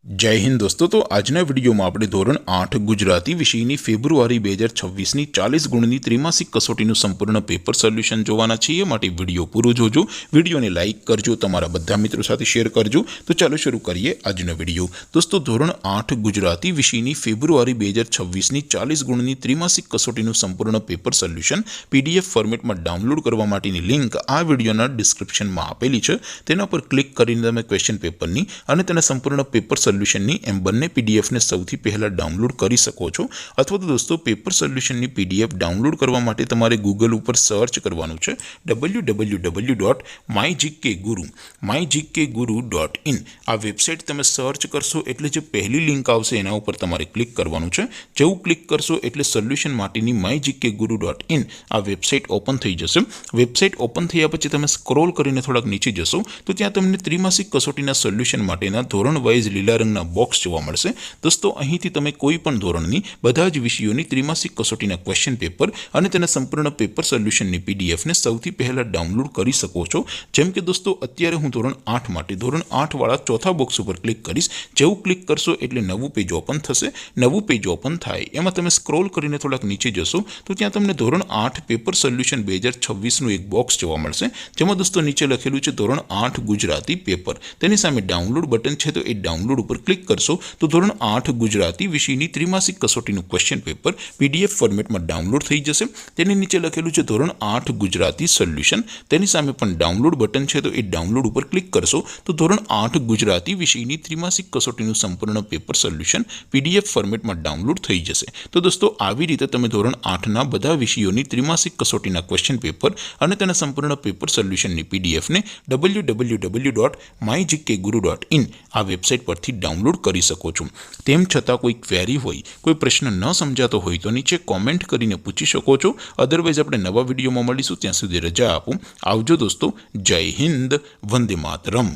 जय हिंद दोस्तों। तो आजना विडियो में આપણે ધોરણ 8 ગુજરાતી વિષયની ફેબ્રુઆરી 2026 ની 40 ગુણની ત્રિમાસિક કસોટીનું સંપૂર્ણ પેપર સોલ્યુશન જોવાના છીએ। માટે વિડિયો પૂરો જોજો, વિડિયોને લાઈક કરજો, તમારા બધા મિત્રો સાથે શેર કરજો। તો ચાલો શરૂ કરીએ આજનો વિડિયો। દોસ્તો ધોરણ 8 ગુજરાતી વિષયની ફેબ્રુઆરી 2026 ની 40 ગુણની ત્રિમાસિક કસોટીનું સંપૂર્ણ પેપર સોલ્યુશન પીડીએફ ફોર્મેટમાં ડાઉનલોડ કરવા માટેની લિંક આ વિડિયોના ડિસ્ક્રિપ્શનમાં આપેલી છે। તેના પર ક્લિક કરીને તમે ક્વેશ્ચન પેપરની અને તેના સંપૂર્ણ પેપર સોલ્યુશનની એમ બંને પીડીએફને સૌથી પહેલા ડાઉનલોડ કરી શકો છો। અથવા તો દોસ્તો પેપર સોલ્યુશનની પીડીએફ ડાઉનલોડ કરવા માટે તમારે ગૂગલ ઉપર સર્ચ કરવાનું છે www.mygkguru.in। આ વેબસાઇટ તમે સર્ચ કરશો એટલે જે પહેલી લિંક આવશે એના ઉપર તમારે ક્લિક કરવાનું છે। જેવું ક્લિક કરશો એટલે સોલ્યુશન માટેની mygkguru.in આ વેબસાઇટ ઓપન થઈ જશે। વેબસાઇટ ઓપન થયા પછી તમે સ્ક્રોલ કરીને થોડાક નીચે જશો તો ત્યાં તમને ત્રિમાસિક કસોટીના સોલ્યુશન માટેના ધોરણ વાઇઝ લીલા રંગના બોક્સ જોવા મળશે। દોસ્તો અહીંથી તમે કોઈ પણ ધોરણની બધા જ વિષયોની ત્રિમાસિક કસોટીના ક્વેશ્ચન પેપર અને તેના સંપૂર્ણ પેપર સોલ્યુશનની પીડીએફને સૌથી પહેલા ડાઉનલોડ કરી શકો છો। જેમ કે દોસ્તો અત્યારે હું ધોરણ 8 માટે ધોરણ 8 વાળા ચોથા બોક્સ ઉપર ક્લિક કરીશ। જેવું ક્લિક કરશો એટલે નવું પેજ ઓપન થશે। નવું પેજ ઓપન થાય એમાં તમે સ્ક્રોલ કરીને થોડાક નીચે જશો તો ત્યાં તમને ધોરણ 8 પેપર સોલ્યુશન 2026નું એક બોક્સ જોવા મળશે। જેમાં દોસ્તો નીચે લખેલું છે ધોરણ 8 ગુજરાતી પેપર। તેની સામે ડાઉનલોડ બટન છે તો એ ડાઉનલોડ ઉપર ક્લિક કરશો તો ધોરણ 8 ગુજરાતી વિષયની ત્રિમાસિક કસોટીનું ક્વેશ્ચન પેપર પીડીએફ ફોર્મેટમાં ડાઉનલોડ થઈ જશે। તેની નીચે લખેલું છે ધોરણ 8 ગુજરાતી સોલ્યુશન। તેની સામે પણ ડાઉનલોડ બટન છે તો એ ડાઉનલોડ ઉપર ક્લિક કરશો તો ધોરણ 8 ગુજરાતી વિષયની ત્રિમાસિક કસોટીનું સંપૂર્ણ પેપર સોલ્યુશન પીડીએફ ફોર્મેટમાં ડાઉનલોડ થઈ જશે। તો દોસ્તો આવી રીતે તમે ધોરણ 8ના બધા વિષયોની ત્રિમાસિક કસોટીના ક્વેશ્ચન પેપર અને તેના સંપૂર્ણ પેપર સોલ્યુશનની પીડીએફને www.mygkguru.in આ વેબસાઇટ પરથી ડાઉનલોડ કરી શકો છો। તેમ છતાં કોઈ ક્વેરી હોય, કોઈ પ્રશ્ન ન સમજાતો હોય તો નીચે કોમેન્ટ કરીને પૂછી શકો છો। અધરવાઇઝ આપણે નવા વિડીયોમાં મળીશું, ત્યાં સુધી રજા આપો। આવજો દોસ્તો। જય હિન્દ, વંદે માતરમ।